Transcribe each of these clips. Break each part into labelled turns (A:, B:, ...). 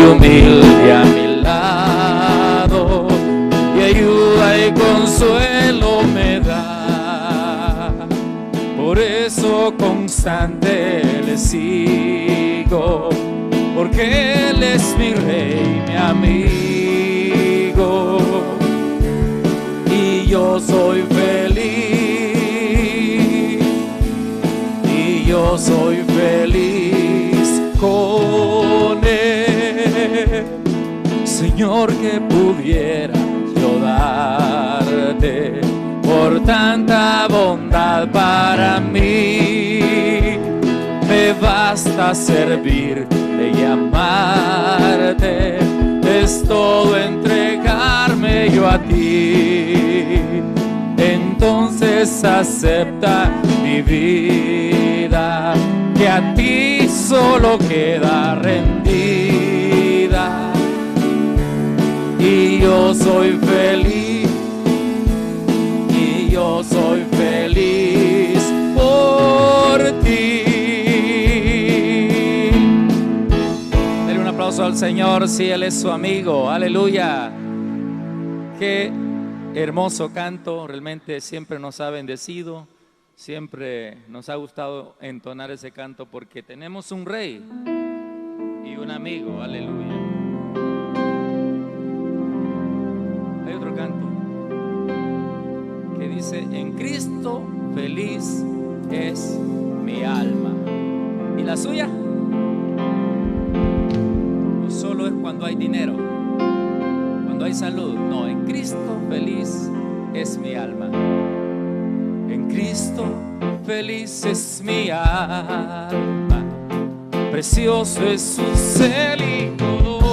A: humilde a mi lado, y ayuda y consuelo me da. Por eso constante le sigo, porque Él es mi Rey, mi amigo, y yo soy feliz, y yo soy feliz con Él. Señor, que pudiera yo darte por tanta bondad para mí. Me basta servirte y amarte, es todo entregarme yo a ti. Entonces acepta mi vida, que a ti solo queda rendida. Y yo soy feliz, y yo soy feliz por ti. Dele un aplauso al Señor si Él es su amigo. Aleluya. Qué hermoso canto, realmente siempre nos ha bendecido, siempre nos ha gustado entonar ese canto porque tenemos un Rey y un amigo. Aleluya. Hay otro canto que dice: en Cristo feliz es mi alma. ¿Y la suya? No solo es cuando hay dinero, cuando hay salud. No, en Cristo feliz es mi alma. En Cristo feliz es mi alma. Precioso es su celico,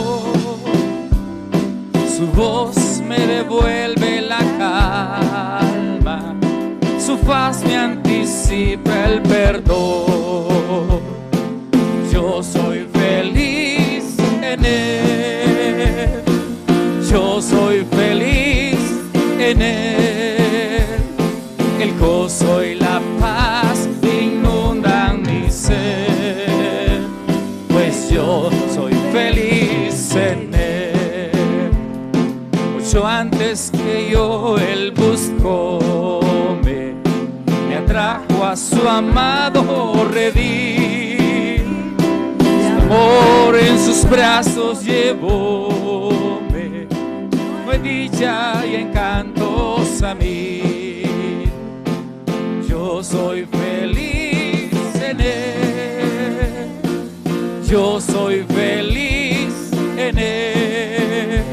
A: su voz me devuelve la calma, su faz me anticipa el perdón. Yo soy feliz en Él, yo soy feliz en Él. El gozo y la paz inundan mi ser, pues yo soy feliz en Él. Mucho antes que yo Él buscóme, me atrajo a su amado redil. Su amor en sus brazos llevóme, fue dicha y encantos a mí. Yo soy feliz en Él, yo soy feliz en Él.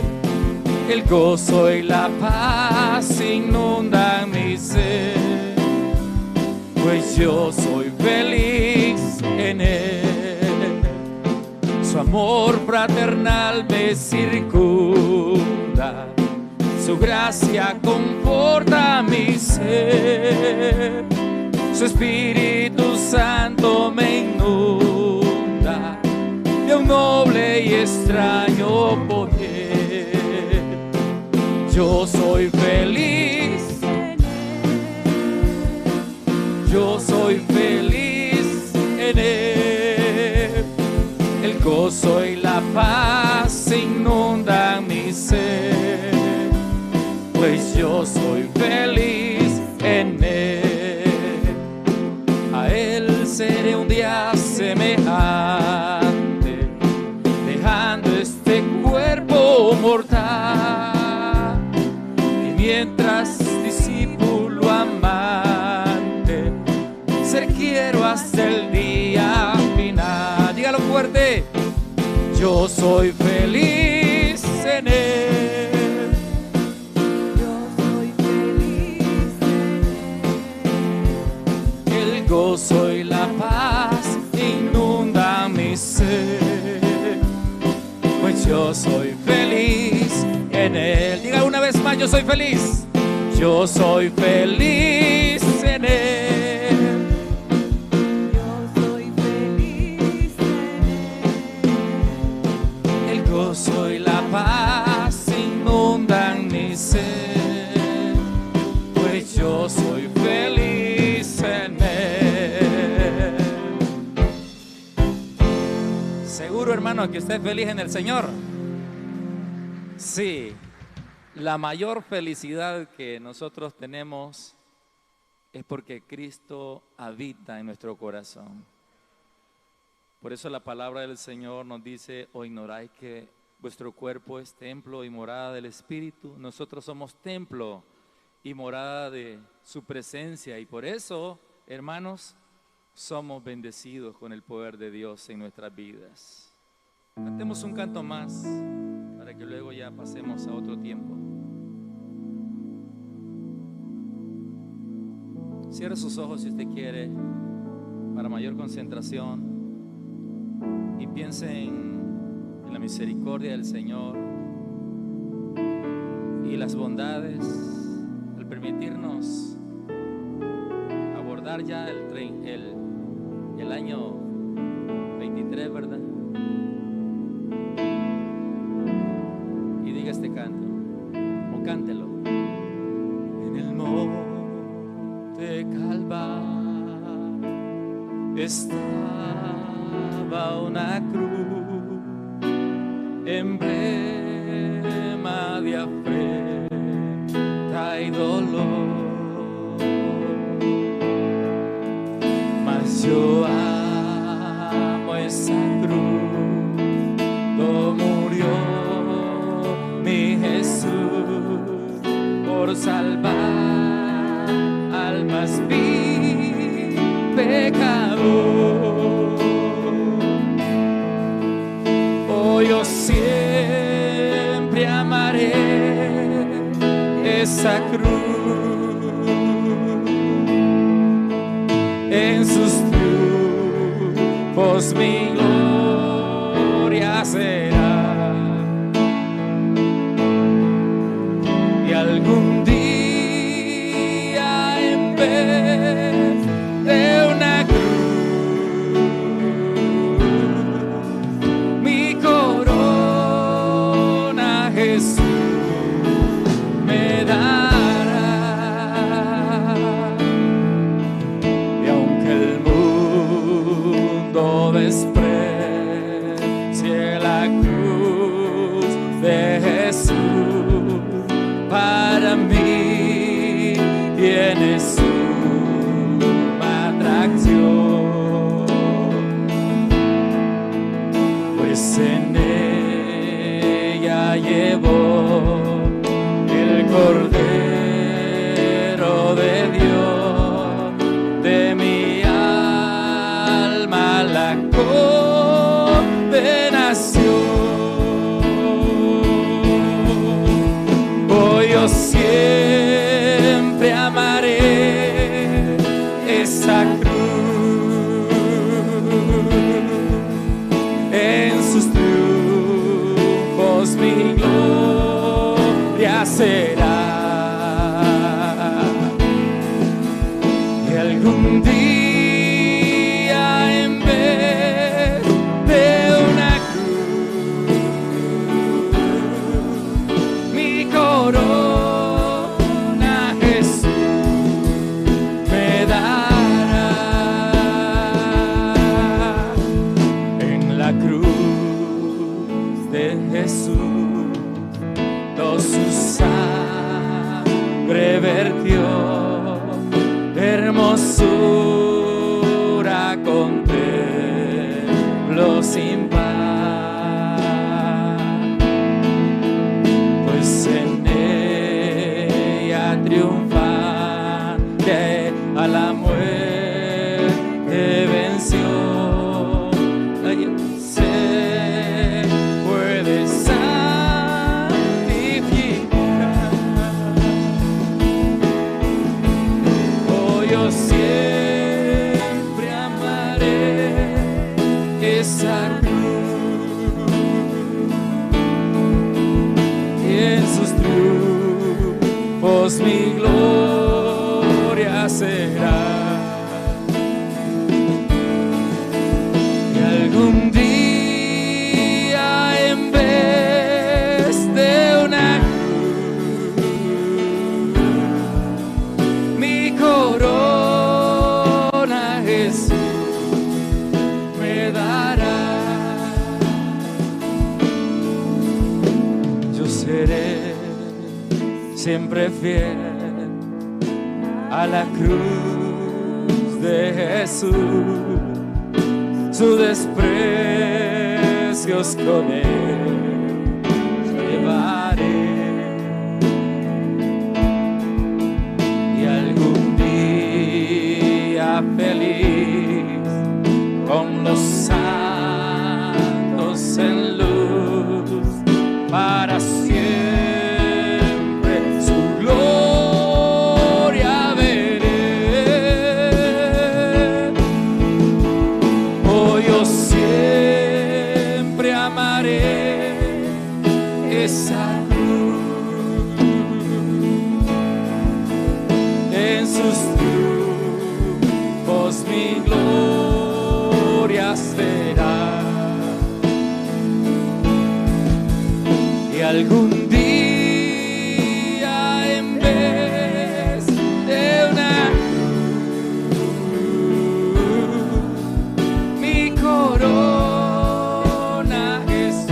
A: El gozo y la paz inundan mi ser, pues yo soy feliz en Él. Su amor fraternal me circunda, su gracia conforta mi ser, su Espíritu Santo me inunda de un noble y extraño poder. Yo soy feliz, yo soy feliz en Él. El gozo y la paz inundan mi ser, pues yo soy feliz en Él. A Él seré un día semejante, dejando este cuerpo mortal. Y mientras discípulo amante, ser quiero hasta el día final. Dígalo fuerte: yo soy feliz en Él. El gozo y la paz inundan mi ser, pues yo soy feliz en Él. Diga una vez más: yo soy feliz, yo soy feliz en Él. Yo soy feliz en Él. El gozo y la paz inundan mi ser, pues yo soy feliz en Él. Seguro, hermano, hermano, que usted es feliz en el Señor. Sí, la mayor felicidad que nosotros tenemos es porque Cristo habita en nuestro corazón. Por eso la palabra del Señor nos dice: o ignoráis que vuestro cuerpo es templo y morada del Espíritu. Nosotros somos templo y morada de su presencia, y por eso, hermanos, somos bendecidos con el poder de Dios en nuestras vidas. Cantemos un canto más para que luego ya pasemos a otro tiempo. Cierre sus ojos si usted quiere, para mayor concentración, y piense en la misericordia del Señor y las bondades al permitirnos abordar ya el año 23, ¿verdad? Y diga este canto, o cántelo. En el monte Calvario estaba una cruz, emblema de afrenta y dolor. Mas yo amo esa cruz, donde murió mi Jesús por salvar almas vi pecador. Oh, yo siempre amaré esa cruz. En sus triunfos mi gloria será, y algún día en vez de una cruz mi corona Jesús me dará. Desprecie la cruz de Jesús, para mí tiene suma atracción, pues en ella llevó el Cordero de Dios de mi alma la condenación. Oh, yo siempre amaré esa cruz. En sus triunfos mi gloria será, y algún día vertió hermosura, contemplo sin par, pues en ella triunfante a la muerte venció. Se puede santificar. Yo siempre amaré esa cruz, y en sus triunfos mi gloria será, y algún día en vez de una cruz mi corona Jesús me dará. siempre fiel a la cruz de Jesús, sus desprecios con él llevaré. Y algún día feliz con los santos en luz, para siempre su gloria veré. Oh, yo siempre amaré esa cruz, en sus triunfos mi gloria será. Y algún día, en vez de una cruz, mi corona Jesús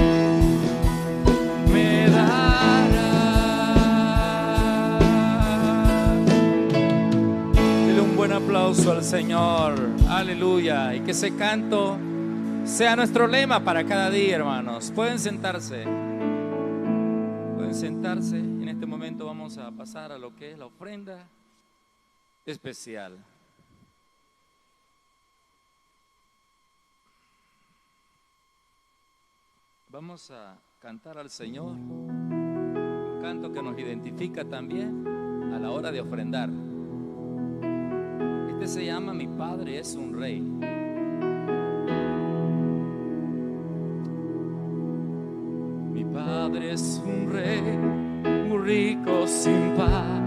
A: me dará. Dele un buen aplauso al Señor. Aleluya. Y que ese canto sea nuestro lema para cada día, hermanos. Pueden sentarse. Sentarse. En este momento vamos a pasar a lo que es la ofrenda especial. Vamos a cantar al Señor un canto que nos identifica también a la hora de ofrendar. Este se llama Mi Padre es un Rey. Mi Padre es un rey, muy rico sin par.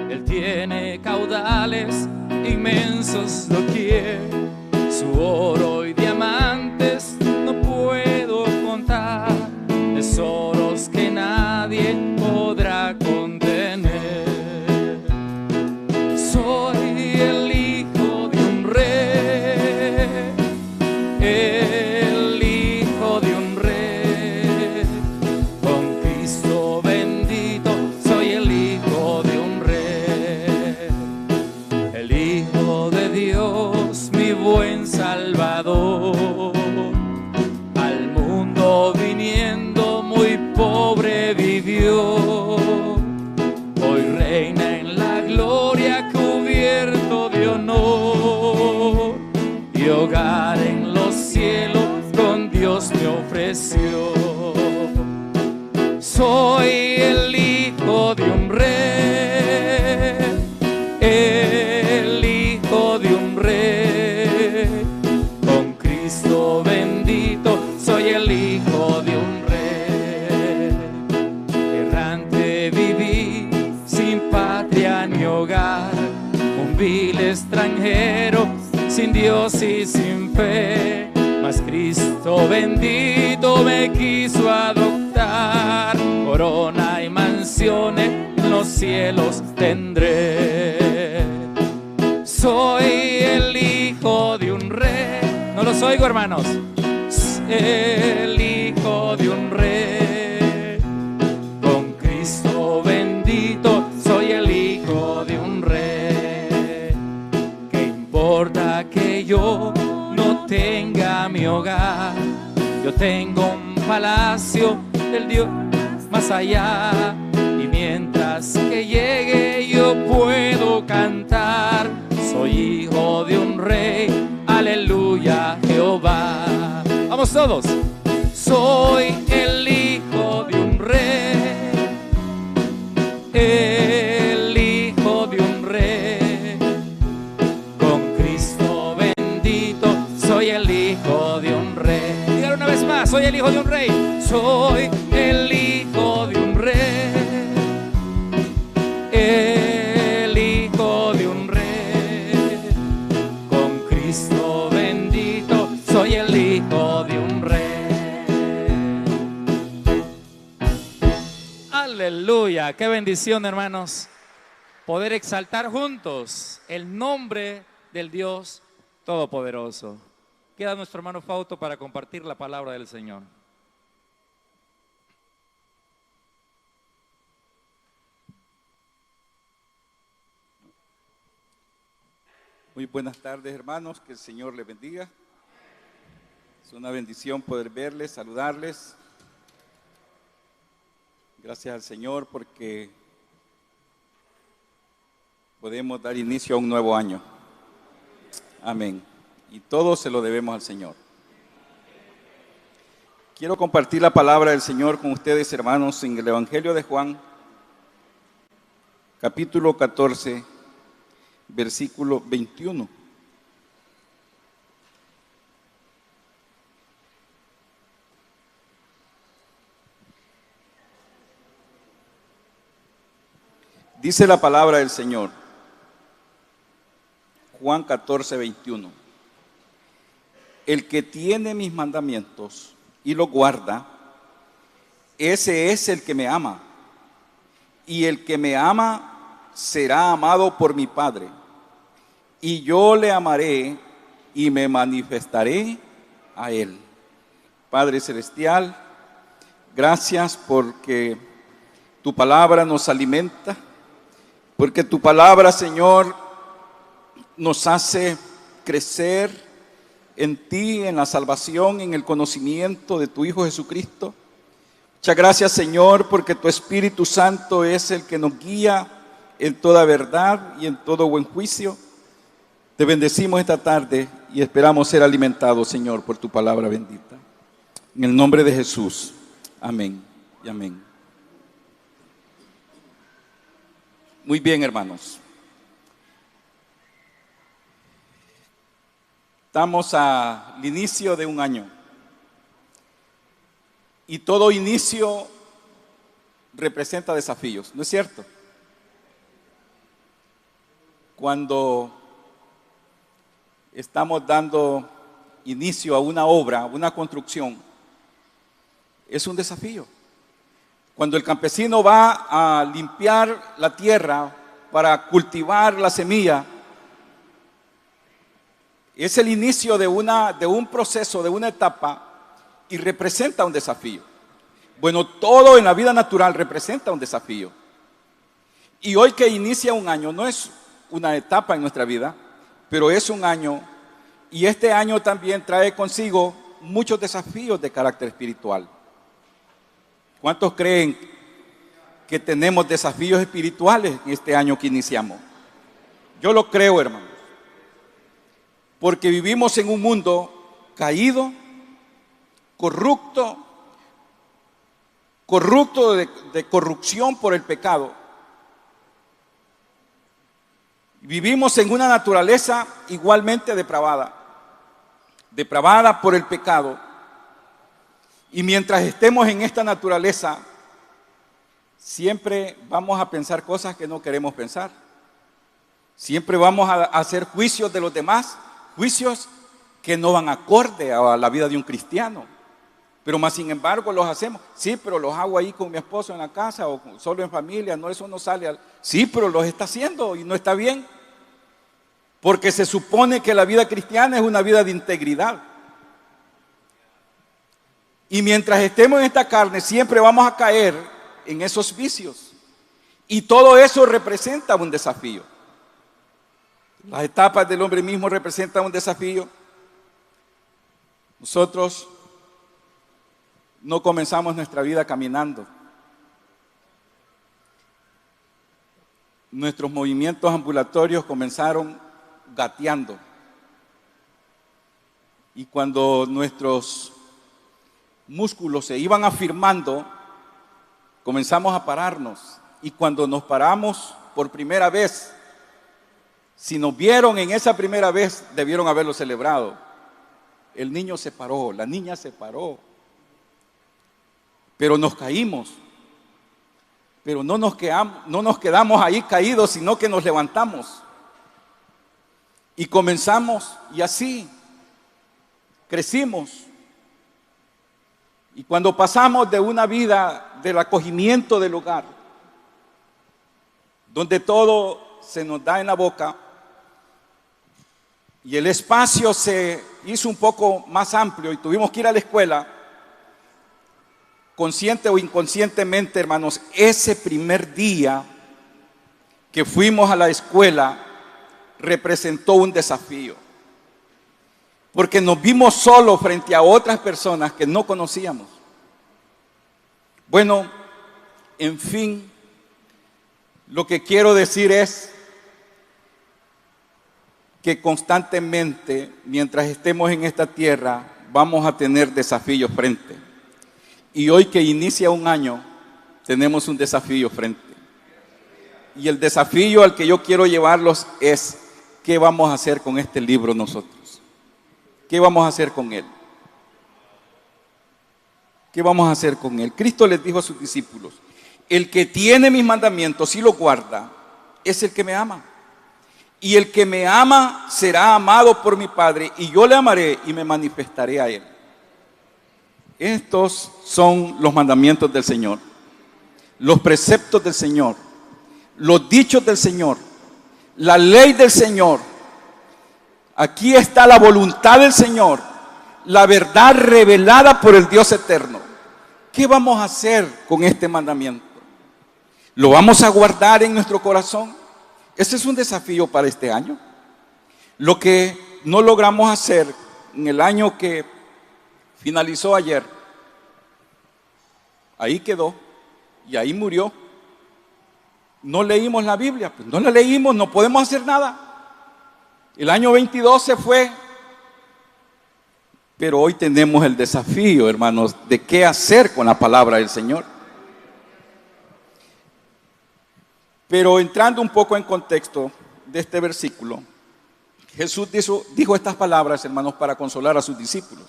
A: Él tiene caudales inmensos, lo quiere. Su oro y diamantes no puedo contar, tesoros que nadie podrá contener. Soy el hijo de un rey, el hijo de un rey. Buen Salvador, al mundo viniendo muy pobre vivió. Hoy reina en la gloria cubierto de honor, y hogar en los cielos con Dios me ofreció. Soy el hijo de un rey, el hijo de un rey. Bendito, soy el hijo de un rey. Errante viví, sin patria ni hogar, un vil extranjero, sin Dios y sin fe. Mas Cristo bendito me quiso adoptar, corona y mansiones en los cielos tendré. Soy el hijo de un rey. No los oigo, hermanos. El hijo de un rey, con Cristo bendito, soy el hijo de un rey. ¿Qué importa que yo no tenga mi hogar? Yo tengo un palacio del Dios más allá, y mientras que llegue yo puedo cantar. Soy hijo de un rey, aleluya, Jehová. Vamos todos. Soy el hijo de un rey, el hijo de un rey. Con Cristo bendito, soy el hijo de un rey. Dígalo una vez más, soy el hijo de un rey. Soy el hijo de un rey, el hijo de un rey. Soy el hijo de un rey. Aleluya, qué bendición, hermanos, poder exaltar juntos el nombre del Dios Todopoderoso. Queda nuestro hermano Fausto para compartir la palabra del Señor.
B: Muy buenas tardes, hermanos, que el Señor les bendiga. Es una bendición poder verles, saludarles. Gracias al Señor porque podemos dar inicio a un nuevo año. Amén. Y todo se lo debemos al Señor. Quiero compartir la palabra del Señor con ustedes, hermanos, en el Evangelio de Juan, capítulo 14, versículo 21. Dice la palabra del Señor, Juan 14, 21. El que tiene mis mandamientos y los guarda, ese es el que me ama. Y el que me ama será amado por mi Padre. Y yo le amaré y me manifestaré a él. Padre Celestial, gracias porque tu palabra nos alimenta, porque tu palabra, Señor, nos hace crecer en ti, en la salvación, en el conocimiento de tu Hijo Jesucristo. Muchas gracias, Señor, porque tu Espíritu Santo es el que nos guía en toda verdad y en todo buen juicio. Te bendecimos esta tarde y esperamos ser alimentados, Señor, por tu palabra bendita. En el nombre de Jesús. Amén y amén. Muy bien, hermanos. Estamos al inicio de un año. Y todo inicio representa desafíos, ¿no es cierto? Cuando estamos dando inicio a una obra, una construcción, es un desafío. Cuando el campesino va a limpiar la tierra para cultivar la semilla, es el inicio de un proceso, de una etapa, y representa un desafío. Bueno, todo en la vida natural representa un desafío. Y hoy que inicia un año, no es una etapa en nuestra vida, pero es un año, y este año también trae consigo muchos desafíos de carácter espiritual. ¿Cuántos creen que tenemos desafíos espirituales en este año que iniciamos? Yo lo creo, hermanos, porque vivimos en un mundo caído, corrupto de corrupción por el pecado. Vivimos en una naturaleza igualmente depravada por el pecado. Y mientras estemos en esta naturaleza, siempre vamos a pensar cosas que no queremos pensar. Siempre vamos a hacer juicios de los demás, juicios que no van acorde a la vida de un cristiano. Pero más sin embargo los hacemos. Sí, pero los hago ahí con mi esposo en la casa o solo en familia. No, eso no sale. Sí, pero los está haciendo y no está bien. Porque se supone que la vida cristiana es una vida de integridad. Y mientras estemos en esta carne, siempre vamos a caer en esos vicios. Y todo eso representa un desafío. Las etapas del hombre mismo representan un desafío. Nosotros no comenzamos nuestra vida caminando. Nuestros movimientos ambulatorios comenzaron gateando. Y cuando nuestros músculos se iban afirmando, comenzamos a pararnos. Y cuando nos paramos por primera vez, si nos vieron en esa primera vez, debieron haberlo celebrado. El niño se paró, la niña se paró. Pero nos caímos. Pero no nos quedamos ahí caídos, sino que nos levantamos. Y comenzamos, y así crecimos. Y cuando pasamos de una vida del acogimiento del hogar, donde todo se nos da en la boca, y el espacio se hizo un poco más amplio y tuvimos que ir a la escuela, consciente o inconscientemente, hermanos, ese primer día que fuimos a la escuela, representó un desafío, porque nos vimos solos frente a otras personas que no conocíamos. Bueno, en fin, lo que quiero decir es que constantemente, mientras estemos en esta tierra, vamos a tener desafíos frente. Y hoy que inicia un año, tenemos un desafío frente. Y el desafío al que yo quiero llevarlos es: ¿qué vamos a hacer con este libro nosotros? ¿Qué vamos a hacer con él? ¿Qué vamos a hacer con él? Cristo les dijo a sus discípulos: el que tiene mis mandamientos y los guarda, es el que me ama. Y el que me ama será amado por mi Padre, y yo le amaré y me manifestaré a él. Estos son los mandamientos del Señor, los preceptos del Señor, los dichos del Señor, la ley del Señor. Aquí está la voluntad del Señor, la verdad revelada por el Dios eterno. ¿Qué vamos a hacer con este mandamiento? ¿Lo vamos a guardar en nuestro corazón? Ese es un desafío para este año. Lo que no logramos hacer en el año que finalizó ayer, ahí quedó y ahí murió. No leímos la Biblia, pues no la leímos, no podemos hacer nada. El año 22 se fue, pero hoy tenemos el desafío, hermanos, de qué hacer con la palabra del Señor. Pero entrando un poco en contexto de este versículo, Jesús dijo estas palabras, hermanos, para consolar a sus discípulos.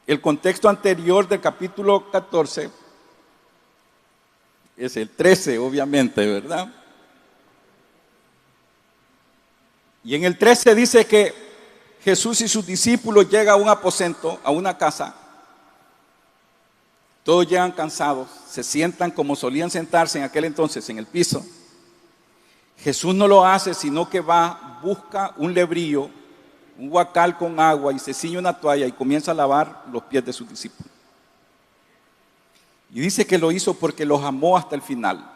B: El contexto anterior del capítulo 14 es el 13, obviamente, ¿verdad? Y en el 13 dice que Jesús y sus discípulos llegan a un aposento, a una casa. Todos llegan cansados, se sientan como solían sentarse en aquel entonces, en el piso. Jesús no lo hace, sino que va, busca un lebrillo, un guacal con agua y se ciñe una toalla y comienza a lavar los pies de sus discípulos. Y dice que lo hizo porque los amó hasta el final.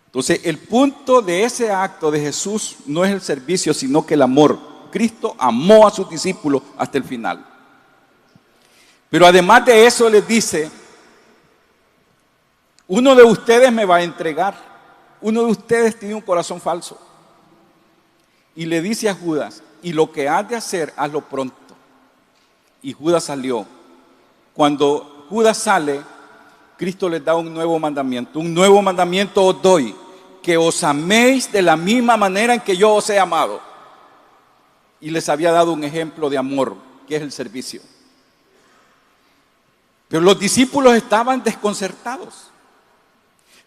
B: Entonces, el punto de ese acto de Jesús no es el servicio, sino que el amor. Cristo amó a sus discípulos hasta el final. Pero además de eso les dice: uno de ustedes me va a entregar, uno de ustedes tiene un corazón falso. Y le dice a Judas: y lo que has de hacer, hazlo pronto. Y Judas salió. Cuando Judas sale, Cristo les da un nuevo mandamiento. Un nuevo mandamiento os doy, que os améis de la misma manera en que yo os he amado. Y les había dado un ejemplo de amor, que es el servicio. Pero los discípulos estaban desconcertados.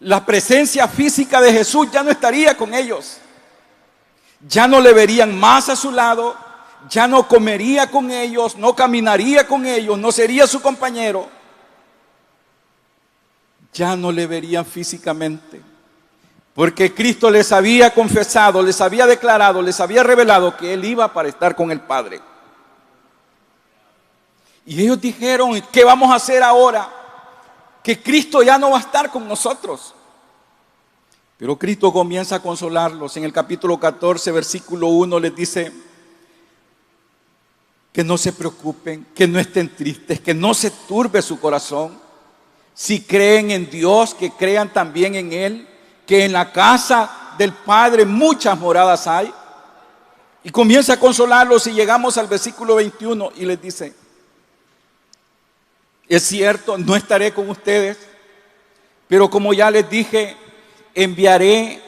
B: La presencia física de Jesús ya no estaría con ellos. Ya no le verían más a su lado, ya no comería con ellos, no caminaría con ellos, no sería su compañero. Ya no le verían físicamente, porque Cristo les había confesado, les había declarado, les había revelado que Él iba para estar con el Padre. Y ellos dijeron: ¿qué vamos a hacer ahora? Que Cristo ya no va a estar con nosotros. Pero Cristo comienza a consolarlos. En el capítulo 14, versículo 1, les dice que no se preocupen, que no estén tristes, que no se turbe su corazón. Si creen en Dios, que crean también en Él, que en la casa del Padre muchas moradas hay. Y comienza a consolarlos y llegamos al versículo 21 y les dice: es cierto, no estaré con ustedes, pero como ya les dije, enviaré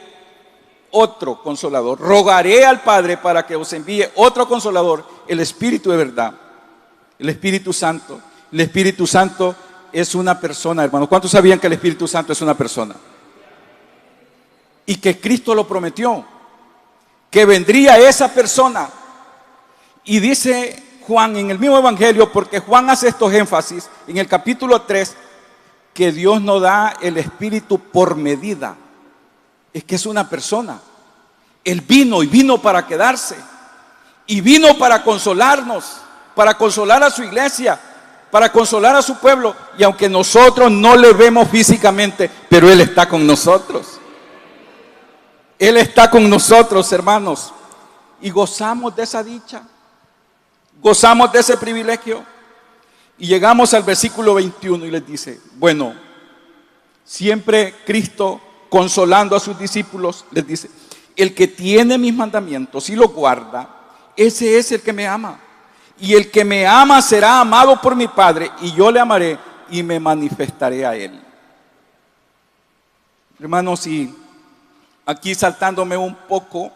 B: otro consolador. Rogaré al Padre para que os envíe otro consolador, el Espíritu de verdad, el Espíritu Santo. El Espíritu Santo es una persona, hermanos. ¿Cuántos sabían que el Espíritu Santo es una persona? Y que Cristo lo prometió, que vendría esa persona. Y dice Juan en el mismo evangelio, porque Juan hace estos énfasis en el capítulo 3, que Dios no da el Espíritu por medida. Es que es una persona. Él vino y vino para quedarse. Y vino para consolarnos, para consolar a su iglesia, para consolar a su pueblo. Y aunque nosotros no le vemos físicamente, pero Él está con nosotros. Él está con nosotros, hermanos, y gozamos de esa dicha, gozamos de ese privilegio. Y llegamos al versículo 21 y les dice, bueno, siempre Cristo consolando a sus discípulos, les dice, el que tiene mis mandamientos y los guarda, ese es el que me ama. Y el que me ama será amado por mi Padre, y yo le amaré y me manifestaré a él. Hermanos, y aquí saltándome un poco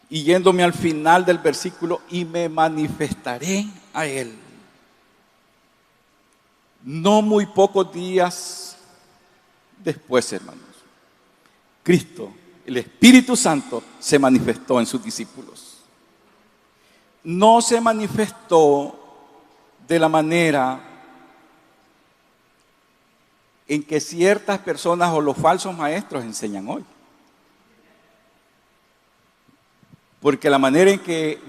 B: y yéndome al final del versículo, y me manifestaré a él. No muy pocos días después, hermanos, Cristo, el Espíritu Santo, se manifestó en sus discípulos. No se manifestó de la manera en que ciertas personas o los falsos maestros enseñan hoy. Porque la manera en que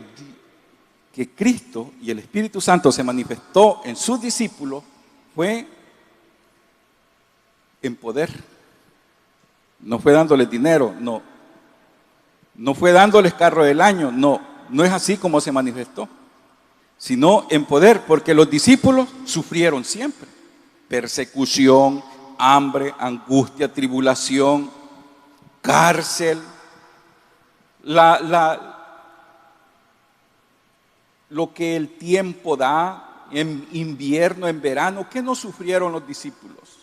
B: Cristo y el Espíritu Santo se manifestó en sus discípulos fue en poder. No fue dándoles dinero, no. No fue dándoles carro del año, no. No es así como se manifestó, sino en poder, porque los discípulos sufrieron siempre persecución, hambre, angustia, tribulación, cárcel, lo que el tiempo da, en invierno, en verano. ¿Qué no sufrieron los discípulos?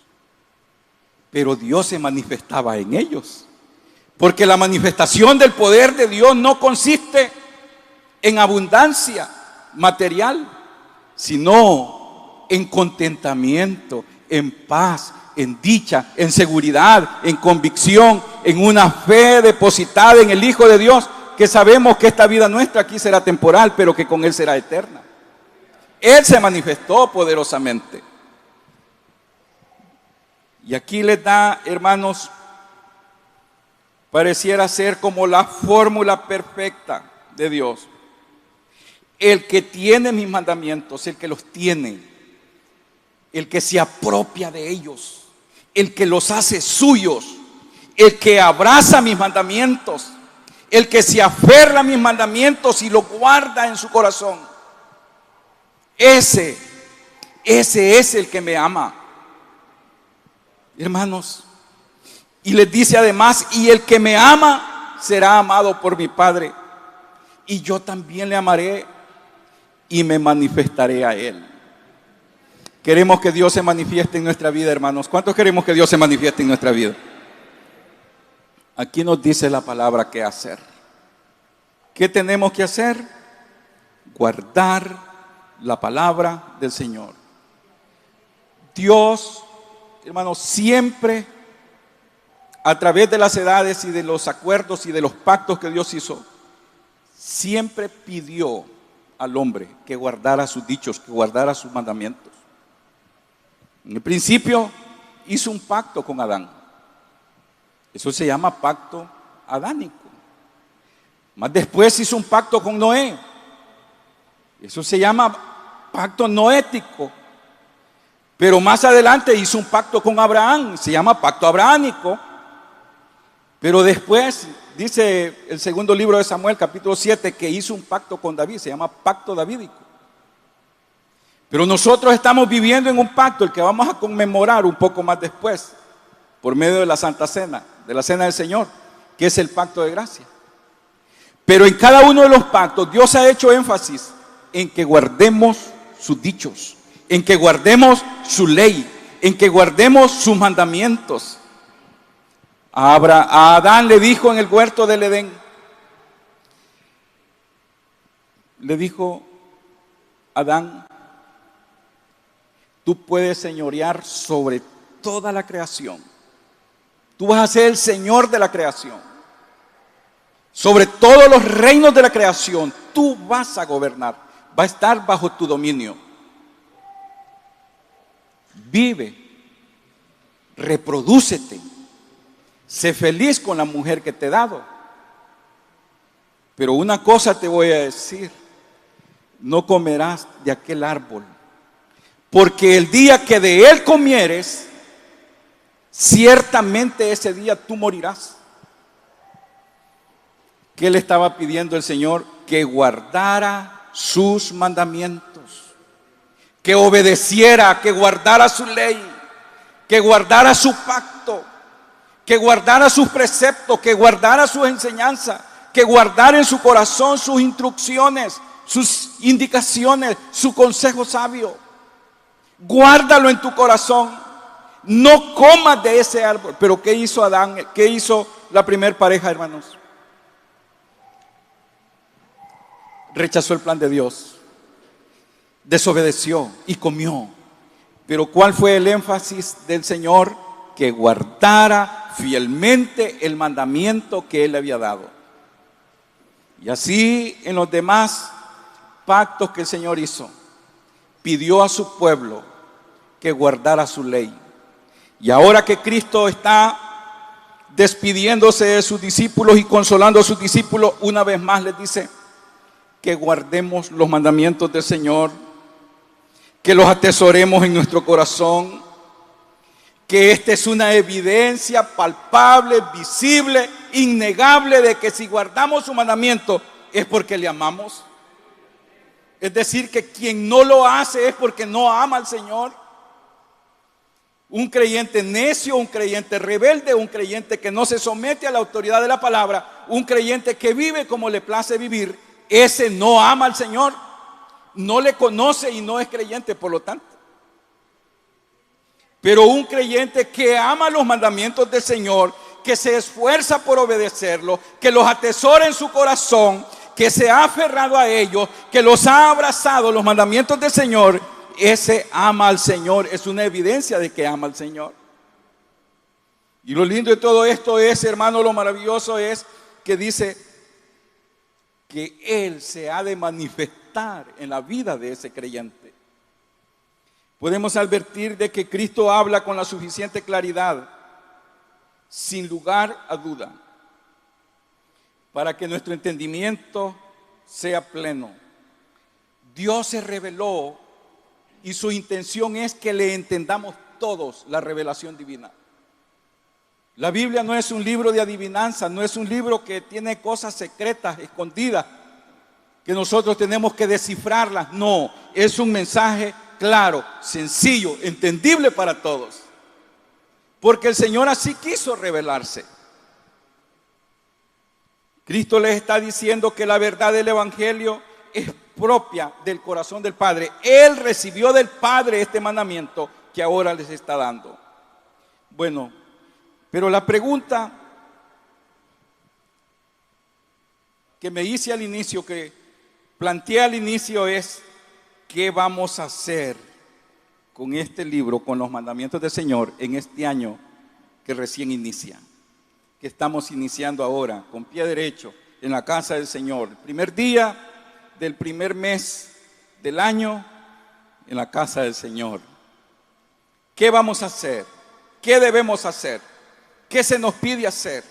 B: Pero Dios se manifestaba en ellos, porque la manifestación del poder de Dios no consiste en abundancia material, sino en contentamiento, en paz, en dicha, en seguridad, en convicción, en una fe depositada en el Hijo de Dios, que sabemos que esta vida nuestra aquí será temporal, pero que con Él será eterna. Él se manifestó poderosamente. Y aquí les da, hermanos, pareciera ser como la fórmula perfecta de Dios. El que tiene mis mandamientos, el que los tiene, el que se apropia de ellos, el que los hace suyos, el que abraza mis mandamientos, el que se aferra a mis mandamientos y los guarda en su corazón. Ese es el que me ama. Hermanos, y les dice además, y el que me ama será amado por mi Padre, y yo también le amaré y me manifestaré a él. Queremos que Dios se manifieste en nuestra vida, hermanos. ¿Cuántos queremos que Dios se manifieste en nuestra vida? Aquí nos dice la palabra qué hacer. ¿Qué tenemos que hacer? Guardar la palabra del Señor. Dios, hermanos, siempre a través de las edades y de los acuerdos y de los pactos que Dios hizo, siempre pidió al hombre que guardara sus dichos, que guardara sus mandamientos. En el principio hizo un pacto con Adán. Eso se llama pacto adánico. Más después hizo un pacto con Noé. Eso se llama pacto noético. Pero más adelante hizo un pacto con Abraham. Se llama pacto abrahámico. Pero después dice el segundo libro de Samuel, capítulo 7, que hizo un pacto con David. Se llama pacto davídico. Pero nosotros estamos viviendo en un pacto, el que vamos a conmemorar un poco más después, por medio de la Santa Cena, de la Cena del Señor, que es el pacto de gracia. Pero en cada uno de los pactos Dios ha hecho énfasis en que guardemos sus dichos, en que guardemos su ley, en que guardemos sus mandamientos. A Adán le dijo en el huerto del Edén, le dijo, Adán, tú puedes señorear sobre toda la creación. Tú vas a ser el Señor de la creación. Sobre todos los reinos de la creación, tú vas a gobernar. Va a estar bajo tu dominio. Vive, reprodúcete, sé feliz con la mujer que te he dado. Pero una cosa te voy a decir, no comerás de aquel árbol, porque el día que de él comieres, ciertamente ese día tú morirás. ¿Qué le estaba pidiendo el Señor? Que guardara sus mandamientos, que obedeciera, que guardara su ley, que guardara su pacto, que guardara sus preceptos, que guardara sus enseñanzas, que guardara en su corazón sus instrucciones, sus indicaciones, su consejo sabio. Guárdalo en tu corazón. No comas de ese árbol. Pero ¿qué hizo Adán? ¿Qué hizo la primer pareja, hermanos? Rechazó el plan de Dios, desobedeció y comió. Pero ¿cuál fue el énfasis del Señor? Que guardara fielmente el mandamiento que Él le había dado. Y así en los demás pactos que el Señor hizo, pidió a su pueblo que guardara su ley. Y ahora que Cristo está despidiéndose de sus discípulos y consolando a sus discípulos, una vez más les dice que guardemos los mandamientos del Señor, que los atesoremos en nuestro corazón, que esta es una evidencia palpable, visible, innegable de que si guardamos su mandamiento es porque le amamos. Es decir, que quien no lo hace es porque no ama al Señor. Un creyente necio, un creyente rebelde, un creyente que no se somete a la autoridad de la palabra, un creyente que vive como le place vivir, ese no ama al Señor, no le conoce y no es creyente, por lo tanto. Pero un creyente que ama los mandamientos del Señor, que se esfuerza por obedecerlos, que los atesora en su corazón, que se ha aferrado a ellos, que los ha abrazado, los mandamientos del Señor, ese ama al Señor, es una evidencia de que ama al Señor. Y lo lindo de todo esto es, hermano, lo maravilloso es que dice que Él se ha de manifestar en la vida de ese creyente. Podemos advertir de que Cristo habla con la suficiente claridad, sin lugar a duda, para que nuestro entendimiento sea pleno. Dios se reveló y su intención es que le entendamos todos la revelación divina. La Biblia no es un libro de adivinanza, no es un libro que tiene cosas secretas, escondidas, que nosotros tenemos que descifrarlas. No, es un mensaje claro, sencillo, entendible para todos. Porque el Señor así quiso revelarse. Cristo les está diciendo que la verdad del Evangelio es propia del corazón del Padre. Él recibió del Padre este mandamiento que ahora les está dando. Bueno, pero la pregunta que me hice al inicio, que planteé al inicio es: ¿qué vamos a hacer con este libro, con los mandamientos del Señor en este año que recién inicia? Que estamos iniciando ahora con pie derecho en la casa del Señor. El primer día del primer mes del año en la casa del Señor. ¿Qué vamos a hacer? ¿Qué debemos hacer? ¿Qué se nos pide hacer?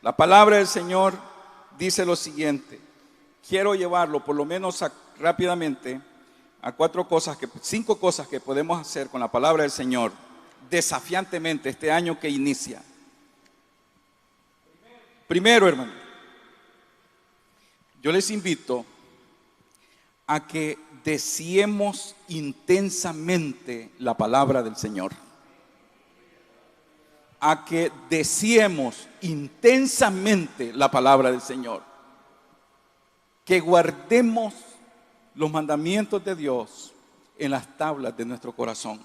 B: La palabra del Señor dice lo siguiente. Quiero llevarlo por lo menos rápidamente a cinco cosas que podemos hacer con la palabra del Señor desafiantemente este año que inicia. Primero, hermano, yo les invito a que deseemos intensamente la palabra del Señor. A que deseemos intensamente la palabra del Señor. Que guardemos los mandamientos de Dios en las tablas de nuestro corazón.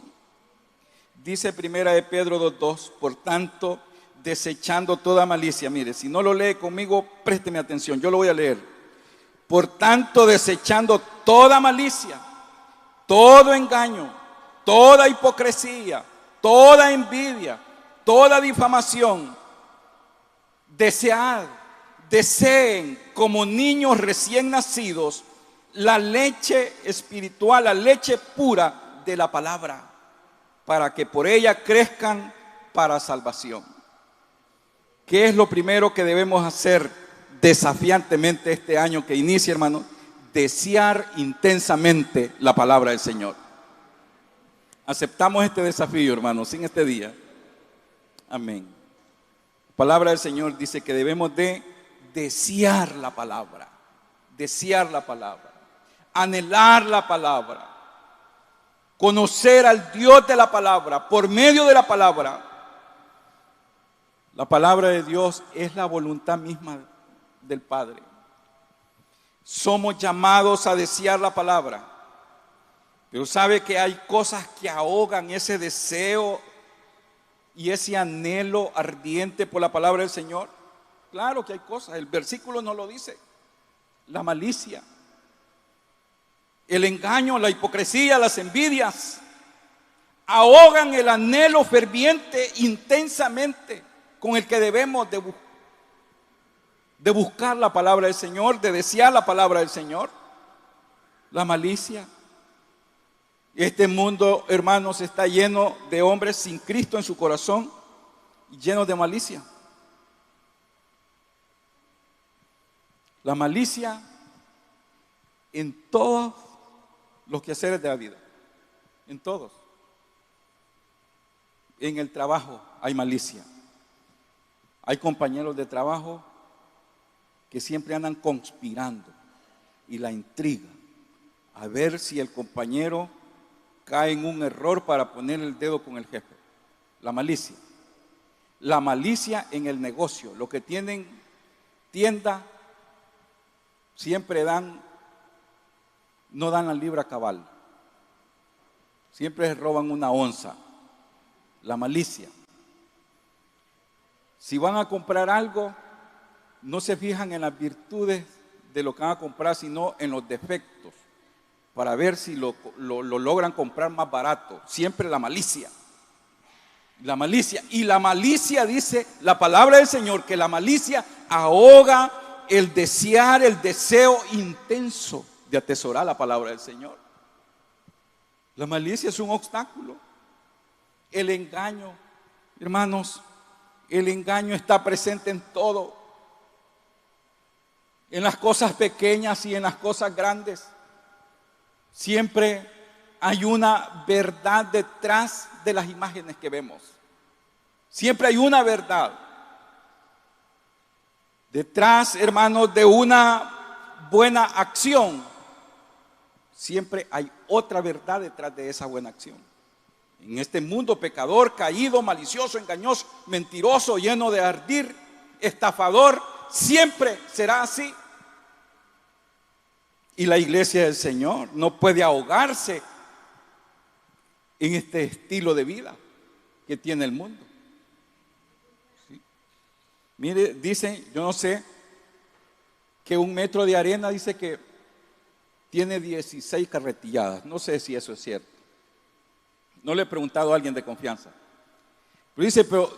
B: Dice primera de Pedro 2:2, por tanto, desechando toda malicia. Mire, si no lo lee conmigo, présteme atención, yo lo voy a leer. Por tanto, desechando toda malicia, todo engaño, toda hipocresía, toda envidia, toda difamación, deseen como niños recién nacidos la leche espiritual, la leche pura de la palabra, para que por ella crezcan para salvación. ¿Qué es lo primero que debemos hacer desafiantemente este año que inicia, hermano? Desear intensamente la palabra del Señor. Aceptamos este desafío, hermanos, en este día. Amén. La palabra del Señor dice que debemos de desear la palabra, anhelar la palabra, conocer al Dios de la palabra por medio de la palabra. La palabra de Dios es la voluntad misma del Padre. Somos llamados a desear la palabra, pero sabe que hay cosas que ahogan ese deseo y ese anhelo ardiente por la palabra del Señor. Claro que hay cosas, el versículo nos lo dice. La malicia, el engaño, la hipocresía, las envidias ahogan el anhelo ferviente intensamente con el que debemos de buscar la palabra del Señor, de desear la palabra del Señor. La malicia. Este mundo, hermanos, está lleno de hombres sin Cristo en su corazón y llenos de malicia. La malicia en todos los quehaceres de la vida, en todos. En el trabajo hay malicia. Hay compañeros de trabajo que siempre andan conspirando y la intriga a ver si el compañero cae en un error para poner el dedo con el jefe. La malicia. La malicia en el negocio. Los que tienen tienda siempre no dan la libra cabal. Siempre roban una onza. La malicia. Si van a comprar algo, no se fijan en las virtudes de lo que van a comprar, sino en los defectos, para ver si lo logran comprar más barato. Siempre la malicia. La malicia. Y la malicia, dice la palabra del Señor, que la malicia ahoga el desear, el deseo intenso de atesorar la palabra del Señor. La malicia es un obstáculo. El engaño, hermanos, el engaño está presente en todo. En las cosas pequeñas y en las cosas grandes. Siempre hay una verdad detrás de las imágenes que vemos. Siempre hay una verdad. Detrás, hermanos, de una buena acción, siempre hay otra verdad detrás de esa buena acción. En este mundo pecador, caído, malicioso, engañoso, mentiroso, lleno de ardid, estafador, siempre será así. Y la iglesia del Señor no puede ahogarse en este estilo de vida que tiene el mundo. ¿Sí? Mire, dicen, yo no sé, que 1 metro de arena dice que tiene 16 carretilladas. No sé si eso es cierto. No le he preguntado a alguien de confianza. Pero dice, pero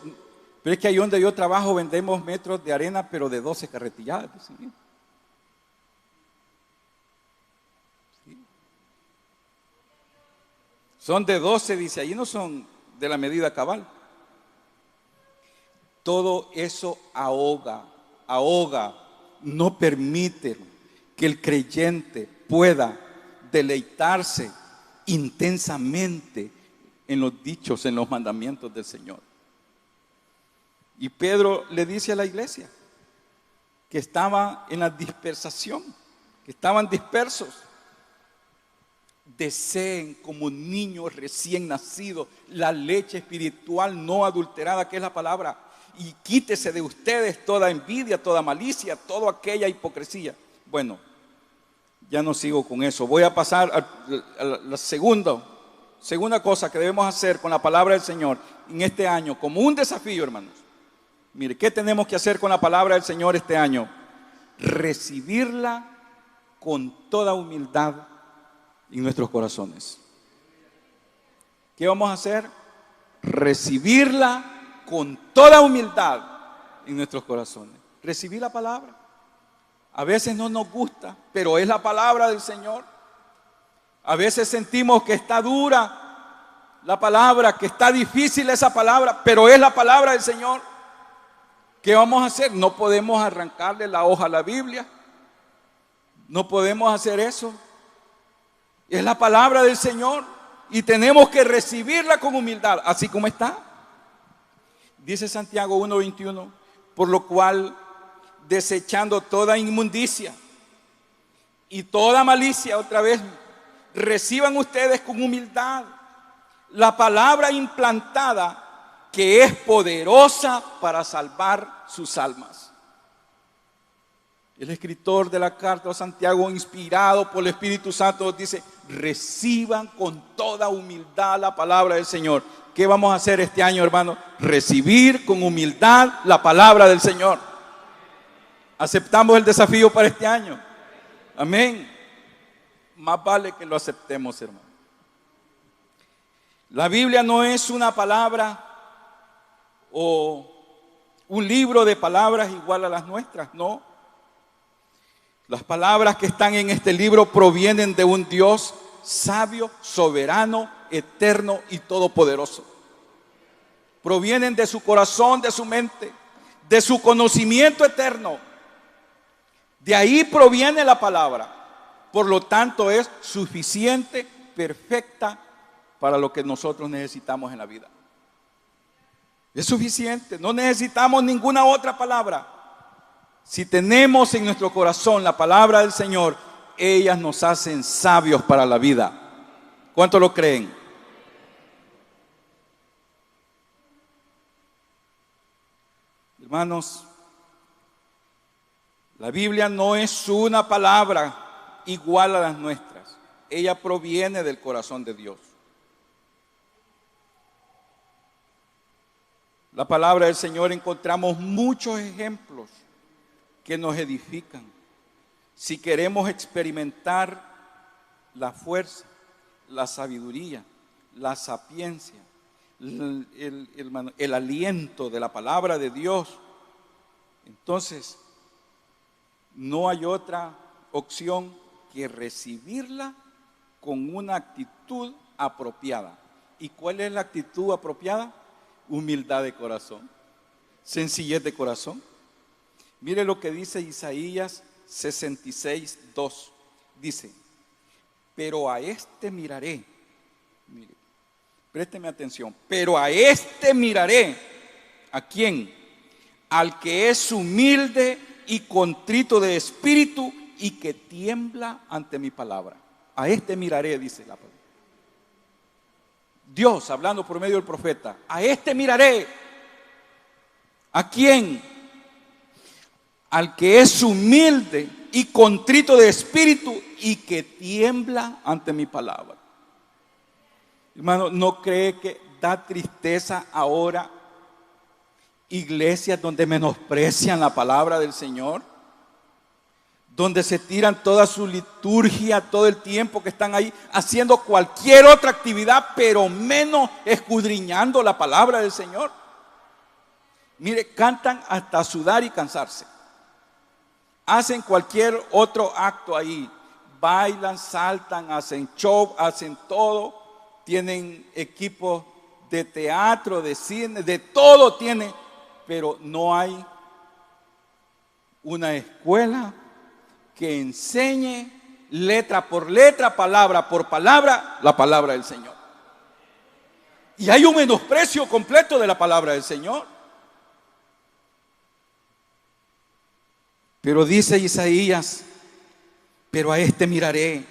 B: es que ahí donde yo trabajo vendemos metros de arena, pero de 12 carretilladas. Dicen. Son de 12, dice, allí no son de la medida cabal. Todo eso ahoga, no permite que el creyente pueda deleitarse intensamente en los dichos, en los mandamientos del Señor. Y Pedro le dice a la iglesia que estaba en la dispersación, que estaban dispersos. Deseen como niños recién nacidos la leche espiritual no adulterada, que es la palabra, y quítese de ustedes toda envidia, toda malicia, toda aquella hipocresía. Bueno, ya no sigo con eso. Voy a pasar a la segunda cosa que debemos hacer con la palabra del Señor en este año, como un desafío, hermanos. Mire, ¿qué tenemos que hacer con la palabra del Señor este año? Recibirla con toda humildad en nuestros corazones. ¿Qué vamos a hacer? Recibirla con toda humildad en nuestros corazones. Recibir la palabra. A veces no nos gusta, pero es la palabra del Señor. A veces sentimos que está dura la palabra, que está difícil esa palabra, pero es la palabra del Señor. ¿Qué vamos a hacer? No podemos arrancarle la hoja a la Biblia. No podemos hacer eso. Es la palabra del Señor y tenemos que recibirla con humildad, así como está. Dice Santiago 1:21, por lo cual desechando toda inmundicia y toda malicia. Otra vez, reciban ustedes con humildad la palabra implantada, que es poderosa para salvar sus almas. El escritor de la carta de Santiago, inspirado por el Espíritu Santo, dice: reciban con toda humildad la palabra del Señor. ¿Qué vamos a hacer este año, hermano? Recibir con humildad la palabra del Señor. ¿Aceptamos el desafío para este año? Amén. Más vale que lo aceptemos, hermano. La Biblia no es una palabra o un libro de palabras igual a las nuestras, no. Las palabras que están en este libro provienen de un Dios sabio, soberano, eterno y todopoderoso. Provienen de su corazón, de su mente, de su conocimiento eterno. De ahí proviene la palabra. Por lo tanto, es suficiente, perfecta para lo que nosotros necesitamos en la vida. Es suficiente, no necesitamos ninguna otra palabra. Si tenemos en nuestro corazón la palabra del Señor, ellas nos hacen sabios para la vida. ¿Cuántos lo creen? Hermanos, la Biblia no es una palabra igual a las nuestras. Ella proviene del corazón de Dios. La palabra del Señor encontramos muchos ejemplos que nos edifican. Si queremos experimentar la fuerza, la sabiduría, la sapiencia, el aliento de la palabra de Dios, entonces no hay otra opción que recibirla con una actitud apropiada. ¿Y cuál es la actitud apropiada? Humildad de corazón, sencillez de corazón. Mire lo que dice Isaías 66:2. Dice: pero a este miraré. Mire, présteme atención. Pero a este miraré. ¿A quién? Al que es humilde y contrito de espíritu y que tiembla ante mi palabra. A este miraré, dice la palabra. Dios, hablando por medio del profeta: a este miraré. ¿A quién? Al que es humilde y contrito de espíritu y que tiembla ante mi palabra. Hermano, ¿no cree que da tristeza ahora iglesias donde menosprecian la palabra del Señor? Donde se tiran toda su liturgia, todo el tiempo que están ahí haciendo cualquier otra actividad, pero menos escudriñando la palabra del Señor. Mire, cantan hasta sudar y cansarse. Hacen cualquier otro acto ahí. Bailan, saltan, hacen show, hacen todo. Tienen equipos de teatro, de cine, de todo tienen. Pero no hay una escuela que enseñe letra por letra, palabra por palabra, la palabra del Señor. Y hay un menosprecio completo de la palabra del Señor. Pero dice Isaías: pero a este miraré,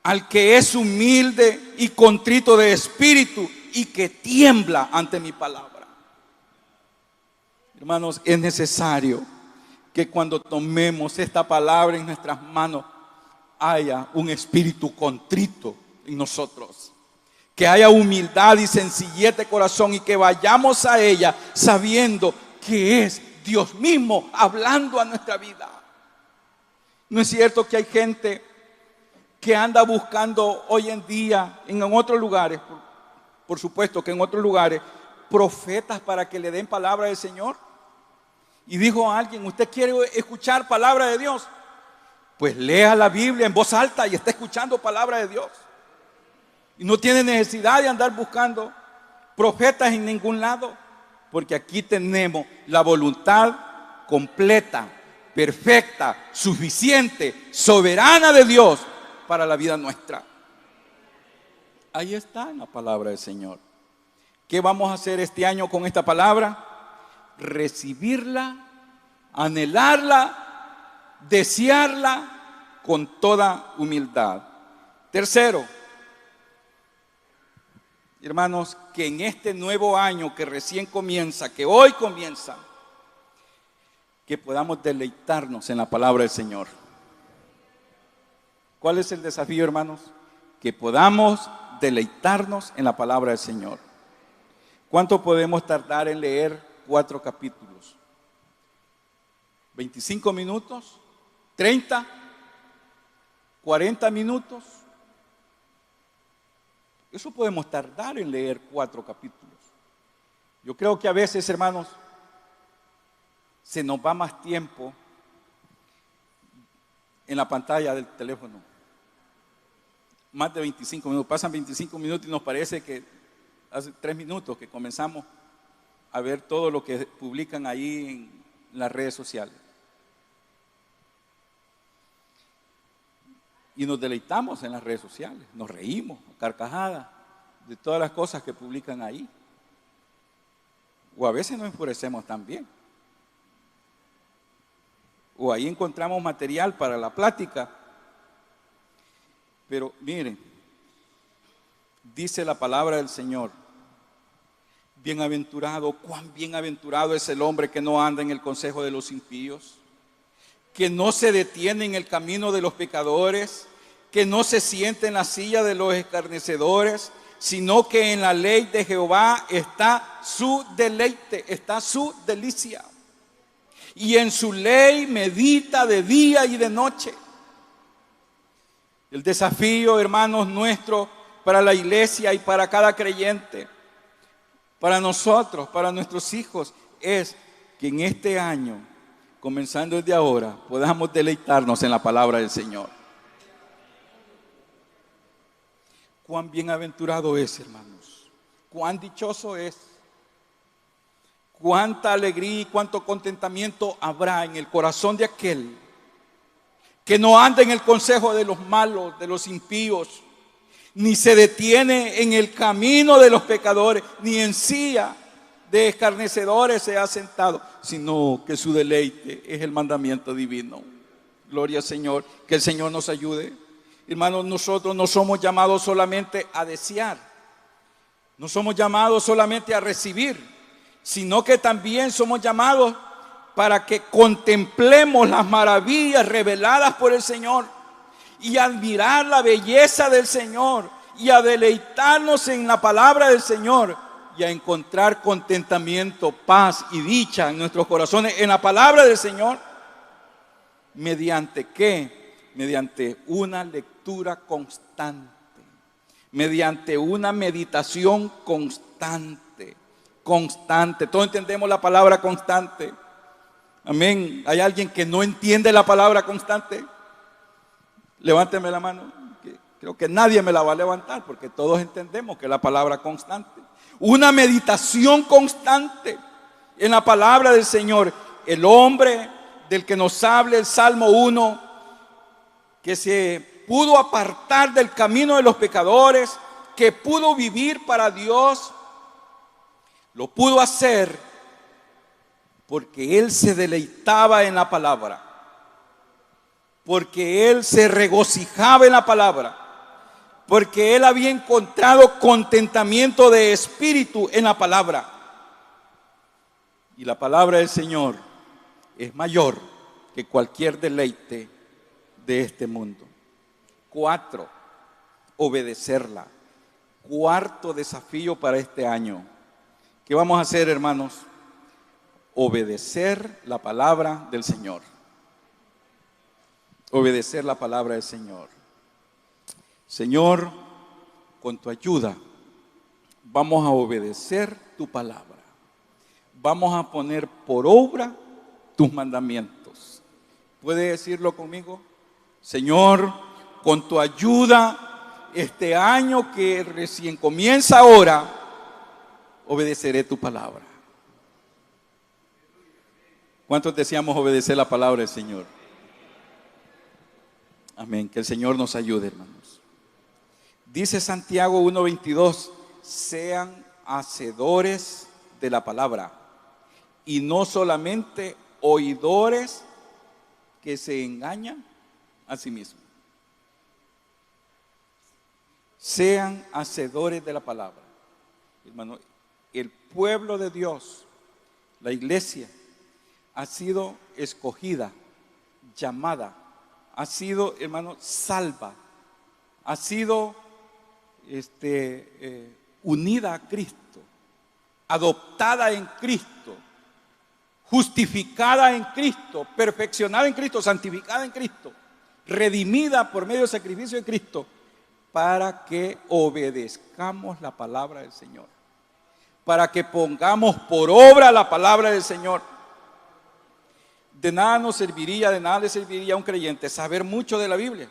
B: al que es humilde y contrito de espíritu y que tiembla ante mi palabra. Hermanos, es necesario que cuando tomemos esta palabra en nuestras manos haya un espíritu contrito en nosotros, que haya humildad y sencillez de corazón y que vayamos a ella sabiendo que es Dios mismo hablando a nuestra vida. ¿No es cierto que hay gente que anda buscando hoy en día en otros lugares, por supuesto que en otros lugares, profetas para que le den palabra del Señor? Y dijo alguien: ¿usted quiere escuchar palabra de Dios? Pues lea la Biblia en voz alta y está escuchando palabra de Dios. Y no tiene necesidad de andar buscando profetas en ningún lado, porque aquí tenemos la voluntad completa, perfecta, suficiente, soberana de Dios para la vida nuestra. Ahí está en la palabra del Señor. ¿Qué vamos a hacer este año con esta palabra? Recibirla anhelarla, desearla con toda humildad. Tercero, hermanos, que en este nuevo año que recién comienza, que hoy comienza, que podamos deleitarnos en la palabra del Señor. ¿Cuál es el desafío, hermanos? Que podamos deleitarnos en la palabra del Señor. ¿Cuánto podemos tardar en leer 4 capítulos? ¿25 minutos? ¿30? ¿40 minutos? Eso podemos tardar en leer 4 capítulos. Yo creo que a veces, hermanos, se nos va más tiempo en la pantalla del teléfono. Más de 25 minutos. Pasan 25 minutos y nos parece que hace 3 minutos que comenzamos a ver todo lo que publican ahí en las redes sociales. Y nos deleitamos en las redes sociales, nos reímos, carcajadas, de todas las cosas que publican ahí. O a veces nos enfurecemos también. O ahí encontramos material para la plática. Pero miren, dice la palabra del Señor: bienaventurado, cuán bienaventurado es el hombre que no anda en el consejo de los impíos, que no se detiene en el camino de los pecadores, que no se siente en la silla de los escarnecedores, sino que en la ley de Jehová está su deleite, está su delicia. Y en su ley medita de día y de noche. El desafío, hermanos, nuestro para la iglesia y para cada creyente, para nosotros, para nuestros hijos, es que en este año, comenzando desde ahora, podamos deleitarnos en la palabra del Señor. Cuán bienaventurado es, hermanos. Cuán dichoso es. Cuánta alegría y cuánto contentamiento habrá en el corazón de aquel que no anda en el consejo de los malos, de los impíos, ni se detiene en el camino de los pecadores, ni en silla de escarnecedores se ha sentado, sino que su deleite es el mandamiento divino. Gloria al Señor, que el Señor nos ayude. Hermanos, nosotros no somos llamados solamente a desear, no somos llamados solamente a recibir, sino que también somos llamados para que contemplemos las maravillas reveladas por el Señor y admirar la belleza del Señor y a deleitarnos en la palabra del Señor y a encontrar contentamiento, paz y dicha en nuestros corazones en la palabra del Señor. ¿Mediante qué? Mediante una lectura constante, mediante una meditación constante. Todos entendemos la palabra constante. Amén. ¿Hay alguien que no entiende la palabra constante? Levánteme la mano. Creo que nadie me la va a levantar porque todos entendemos que es la palabra constante. Una meditación constante en la palabra del Señor. El hombre del que nos habla el Salmo 1, que se pudo apartar del camino de los pecadores, que pudo vivir para Dios, lo pudo hacer porque él se deleitaba en la palabra, porque él se regocijaba en la palabra, porque él había encontrado contentamiento de espíritu en la palabra. Y la palabra del Señor es mayor que cualquier deleite de este mundo. 4, obedecerla. Cuarto desafío para este año. ¿Qué vamos a hacer, hermanos? Obedecer la palabra del Señor. Obedecer la palabra del Señor. Señor, con tu ayuda, vamos a obedecer tu palabra. Vamos a poner por obra tus mandamientos. ¿Puede decirlo conmigo? Señor, con tu ayuda, este año que recién comienza ahora, obedeceré tu palabra. ¿Cuántos deseamos obedecer la palabra del Señor? Amén. Que el Señor nos ayude, hermanos. Dice Santiago 1:22, sean hacedores de la palabra y no solamente oidores que se engañan a sí mismos. Sean hacedores de la palabra. Hermano, el pueblo de Dios, la iglesia, ha sido escogida, llamada, ha sido, hermano, salva, ha sido unida a Cristo, adoptada en Cristo, justificada en Cristo, perfeccionada en Cristo, santificada en Cristo, redimida por medio del sacrificio de Cristo, para que obedezcamos la palabra del Señor, para que pongamos por obra la palabra del Señor. De nada le serviría a un creyente saber mucho de la Biblia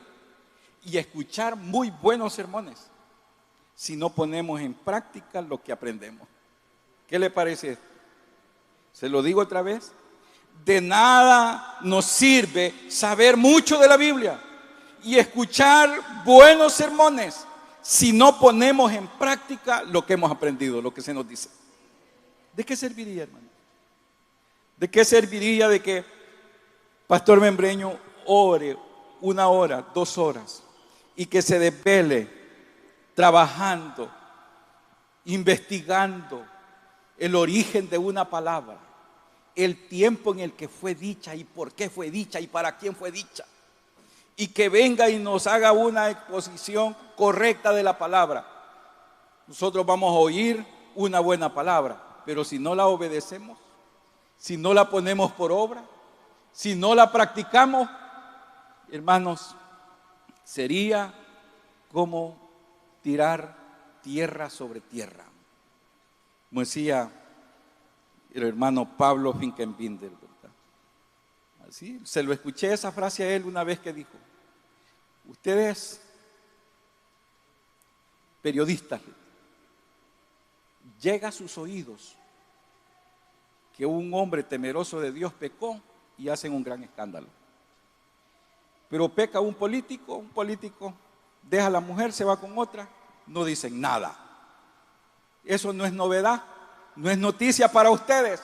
B: y escuchar muy buenos sermones si no ponemos en práctica lo que aprendemos. ¿Qué le parece esto? Se lo digo otra vez. De nada nos sirve saber mucho de la Biblia y escuchar buenos sermones si no ponemos en práctica lo que hemos aprendido, lo que se nos dice. ¿De qué serviría, hermano? ¿De qué serviría de que Pastor Membreño ore 1 hora, 2 horas y que se desvele trabajando, investigando el origen de una palabra, el tiempo en el que fue dicha y por qué fue dicha y para quién fue dicha, y que venga y nos haga una exposición correcta de la palabra? Nosotros vamos a oír una buena palabra, pero si no la obedecemos, si no la ponemos por obra, si no la practicamos, hermanos, sería como tirar tierra sobre tierra. Como decía el hermano Pablo Finkenbinder, ¿verdad? Así, se lo escuché esa frase a él una vez que dijo: ustedes, periodistas, llega a sus oídos que un hombre temeroso de Dios pecó y hacen un gran escándalo. Pero peca un político deja a la mujer, se va con otra, no dicen nada. Eso no es novedad, no es noticia para ustedes,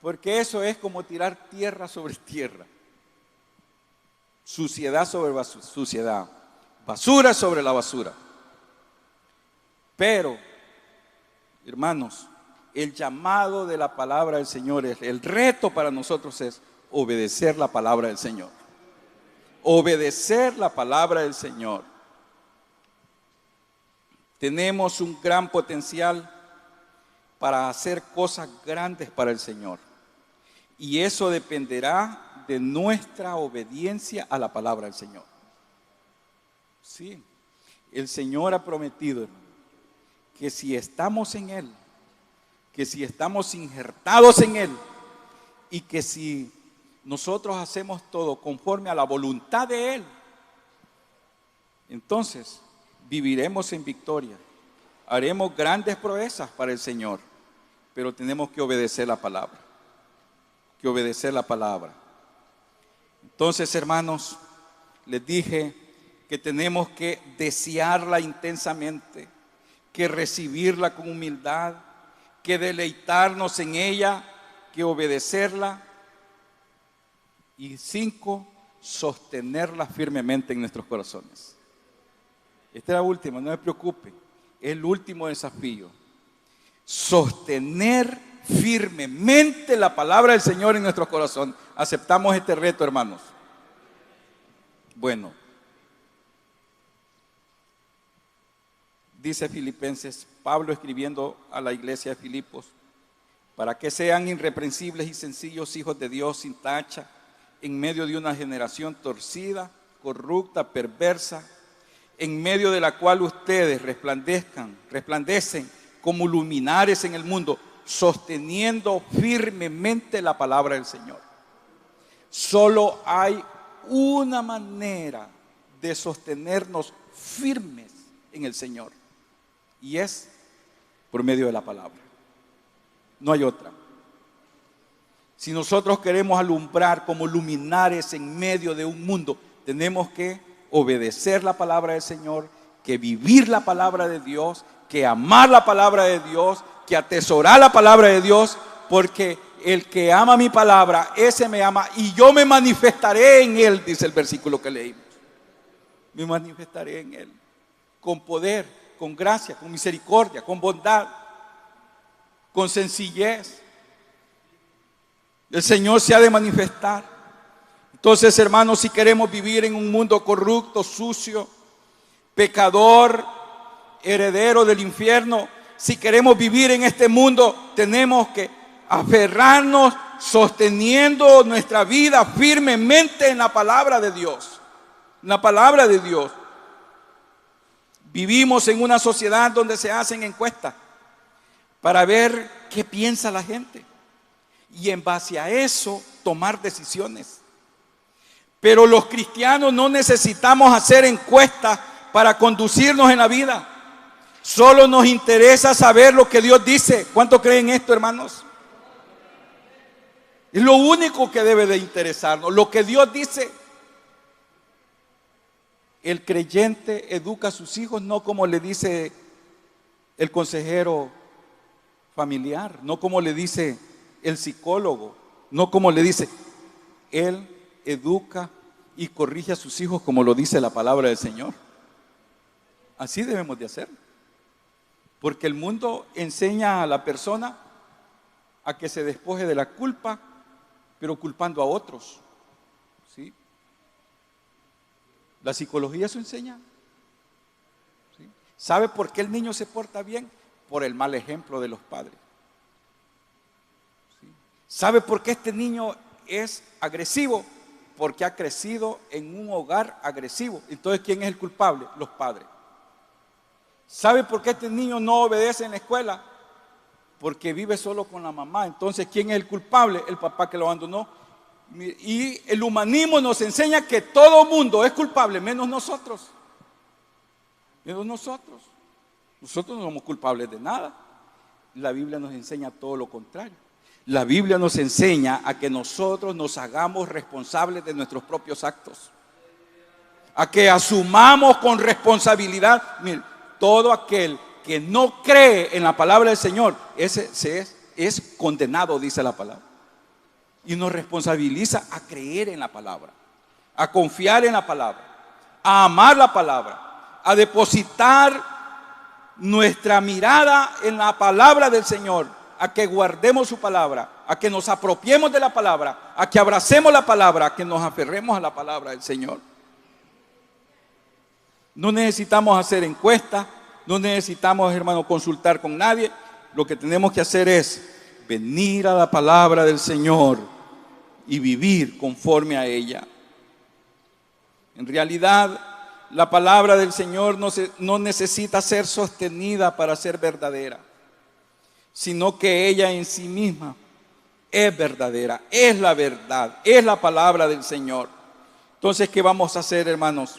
B: porque eso es como tirar tierra sobre tierra, suciedad sobre suciedad, basura sobre la basura. Pero, hermanos, el llamado de la palabra del Señor es, el reto para nosotros es obedecer la palabra del Señor. Obedecer la palabra del Señor. Tenemos un gran potencial para hacer cosas grandes para el Señor. Y eso dependerá de nuestra obediencia a la palabra del Señor. Sí, el Señor ha prometido, hermano, que si estamos en Él, que si estamos injertados en Él y que si nosotros hacemos todo conforme a la voluntad de Él, entonces viviremos en victoria, haremos grandes proezas para el Señor, pero tenemos que obedecer la palabra, Entonces, hermanos, les dije que tenemos que desearla intensamente, que recibirla con humildad, que deleitarnos en ella, que obedecerla. Y 5, sostenerla firmemente en nuestros corazones. Esta es la última, no se preocupe, es el último desafío. Sostener firmemente la palabra del Señor en nuestros corazones. ¿Aceptamos este reto, hermanos? Bueno, dice Filipenses, Pablo escribiendo a la iglesia de Filipos, para que sean irreprensibles y sencillos hijos de Dios sin tacha, en medio de una generación torcida, corrupta, perversa, en medio de la cual ustedes resplandecen como luminares en el mundo, sosteniendo firmemente la palabra del Señor. Solo hay una manera de sostenernos firmes en el Señor, y es por medio de la palabra. No hay otra. Si nosotros queremos alumbrar como luminares en medio de un mundo, tenemos que obedecer la palabra del Señor, que vivir la palabra de Dios, que amar la palabra de Dios, que atesorar la palabra de Dios, porque el que ama mi palabra, ese me ama y yo me manifestaré en él, dice el versículo que leímos. Me manifestaré en él, con poder, con gracia, con misericordia, con bondad, con sencillez. El Señor se ha de manifestar. Entonces, hermanos, si queremos vivir en un mundo corrupto, sucio, pecador, heredero del infierno, si queremos vivir en este mundo, tenemos que aferrarnos sosteniendo nuestra vida firmemente en la palabra de Dios. En la palabra de Dios. Vivimos en una sociedad donde se hacen encuestas para ver qué piensa la gente y en base a eso tomar decisiones. Pero los cristianos no necesitamos hacer encuestas para conducirnos en la vida. Solo nos interesa saber lo que Dios dice. ¿Cuánto creen esto, hermanos? Es lo único que debe de interesarnos, lo que Dios dice. El creyente educa a sus hijos no como le dice el consejero familiar, no como le dice el psicólogo, no como le dice. Él educa y corrige a sus hijos como lo dice la palabra del Señor. Así debemos de hacer. Porque el mundo enseña a la persona a que se despoje de la culpa, pero culpando a otros. ¿Sí? La psicología eso enseña. ¿Sí? ¿Sabe por qué el niño se porta bien? Por el mal ejemplo de los padres. ¿Sí? ¿Sabe por qué este niño es agresivo? Porque ha crecido en un hogar agresivo. Entonces, ¿quién es el culpable? Los padres. ¿Sabe por qué este niño no obedece en la escuela? Porque vive solo con la mamá. Entonces, ¿quién es el culpable? El papá que lo abandonó. Y el humanismo nos enseña que todo mundo es culpable, menos nosotros. Menos nosotros. Nosotros no somos culpables de nada. La Biblia nos enseña todo lo contrario. La Biblia nos enseña a que nosotros nos hagamos responsables de nuestros propios actos. A que asumamos con responsabilidad. Mire, todo aquel que no cree en la palabra del Señor, ese es condenado, dice la palabra. Y nos responsabiliza a creer en la palabra, a confiar en la palabra, a amar la palabra, a depositar nuestra mirada en la palabra del Señor, a que guardemos su palabra, a que nos apropiemos de la palabra, a que abracemos la palabra, a que nos aferremos a la palabra del Señor. No necesitamos hacer encuestas, no necesitamos, hermano, consultar con nadie. Lo que tenemos que hacer es venir a la palabra del Señor y vivir conforme a ella. En realidad, la palabra del Señor no necesita ser sostenida para ser verdadera, sino que ella en sí misma es verdadera, es la verdad, es la palabra del Señor. Entonces, ¿qué vamos a hacer, hermanos?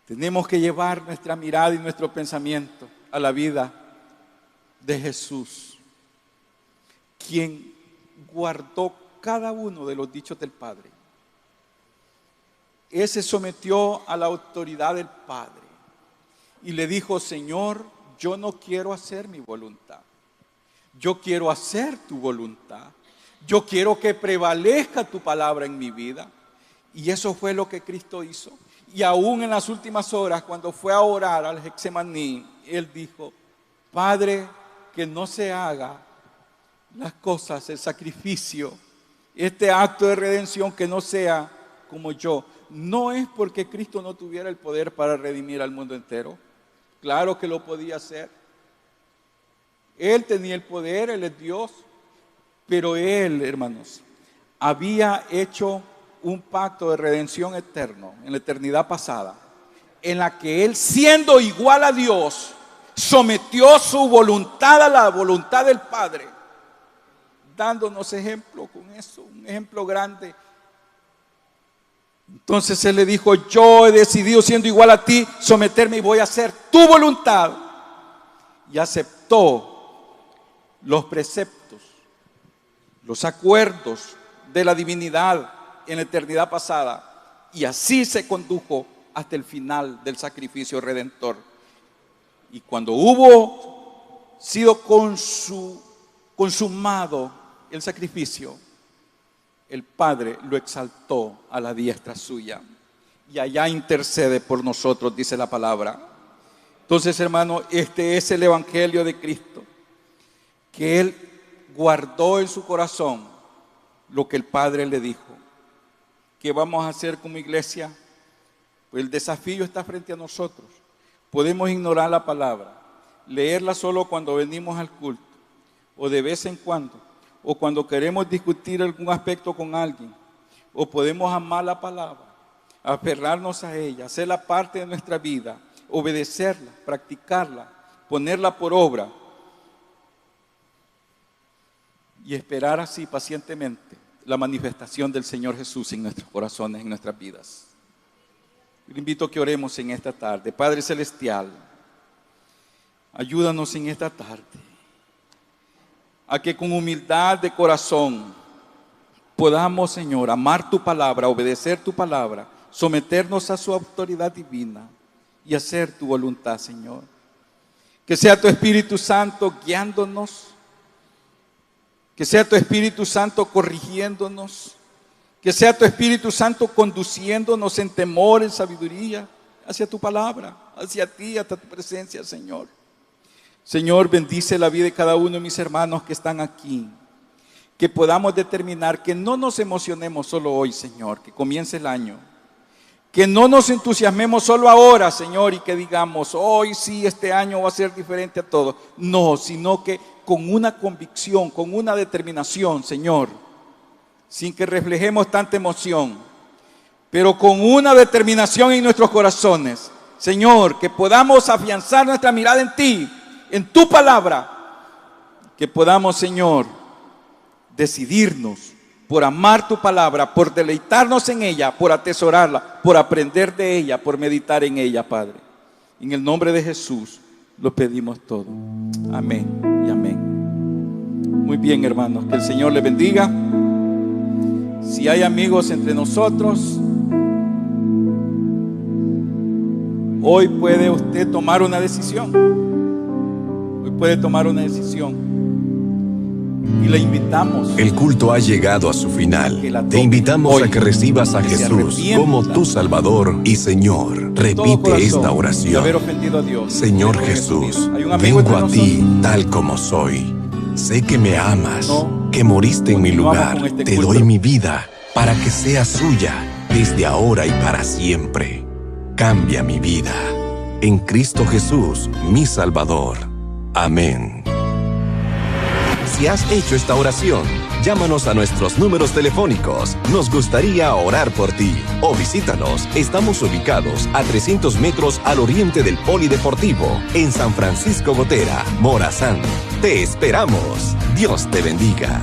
B: Tenemos que llevar nuestra mirada y nuestro pensamiento a la vida de Jesús, quien guardó cada uno de los dichos del Padre. Él se sometió a la autoridad del Padre y le dijo: Señor, yo no quiero hacer mi voluntad, yo quiero hacer tu voluntad, yo quiero que prevalezca tu palabra en mi vida. Y eso fue lo que Cristo hizo. Y aún en las últimas horas, cuando fue a orar al Getsemaní, Él dijo: Padre, que no se haga las cosas, el sacrificio, este acto de redención, que no sea como yo. No es porque Cristo no tuviera el poder para redimir al mundo entero. Claro que lo podía hacer. Él tenía el poder, Él es Dios. Pero Él, hermanos, había hecho un pacto de redención eterno en la eternidad pasada, en la que Él, siendo igual a Dios, sometió su voluntad a la voluntad del Padre, dándonos ejemplo con eso, un ejemplo grande. Entonces Él le dijo: yo he decidido, siendo igual a ti, someterme y voy a hacer tu voluntad. Y aceptó los preceptos, los acuerdos de la divinidad en la eternidad pasada, y así se condujo hasta el final del sacrificio redentor. Y cuando hubo sido consumado el sacrificio, el Padre lo exaltó a la diestra suya y allá intercede por nosotros, dice la palabra. Entonces, hermano, este es el evangelio de Cristo, que Él guardó en su corazón lo que el Padre le dijo. ¿Qué vamos a hacer como iglesia? Pues el desafío está frente a nosotros. Podemos ignorar la palabra, leerla solo cuando venimos al culto, o de vez en cuando, o cuando queremos discutir algún aspecto con alguien, o podemos amar la palabra, aferrarnos a ella, hacerla parte de nuestra vida, obedecerla, practicarla, ponerla por obra y esperar así pacientemente la manifestación del Señor Jesús en nuestros corazones, en nuestras vidas. Yo le invito a que oremos en esta tarde. Padre Celestial, ayúdanos en esta tarde a que con humildad de corazón podamos, Señor, amar tu palabra, obedecer tu palabra, someternos a su autoridad divina y hacer tu voluntad, Señor. Que sea tu Espíritu Santo guiándonos, que sea tu Espíritu Santo corrigiéndonos, que sea tu Espíritu Santo conduciéndonos en temor, en sabiduría, hacia tu palabra, hacia ti, hasta tu presencia, Señor. Señor, bendice la vida de cada uno de mis hermanos que están aquí. Que podamos determinar que no nos emocionemos solo hoy, Señor, que comience el año. Que no nos entusiasmemos solo ahora, Señor, y que digamos, hoy sí, este año va a ser diferente a todo. No, sino que con una convicción, con una determinación, Señor, sin que reflejemos tanta emoción, pero con una determinación en nuestros corazones, Señor, que podamos afianzar nuestra mirada en ti, en tu palabra, que podamos, Señor, decidirnos por amar tu palabra, por deleitarnos en ella, por atesorarla, por aprender de ella, por meditar en ella, Padre. En el nombre de Jesús lo pedimos todo. Amén y amén. Muy bien, hermanos, que el Señor les bendiga. Si hay amigos entre nosotros, hoy puede usted tomar una decisión. Hoy puede tomar una decisión. Y le invitamos.
C: El culto ha llegado a su final. Te invitamos a que recibas a Jesús como tu Salvador y Señor. Repite esta oración. Señor Jesús, vengo a ti tal como soy. Sé que me amas, que moriste en mi lugar. Te doy mi vida para que sea suya desde ahora y para siempre. Cambia mi vida. En Cristo Jesús, mi Salvador. Amén. Si has hecho esta oración, llámanos a nuestros números telefónicos. Nos gustaría orar por ti. O visítanos. Estamos ubicados a 300 metros al oriente del Polideportivo, en San Francisco Gotera, Morazán. Te esperamos. Dios te bendiga.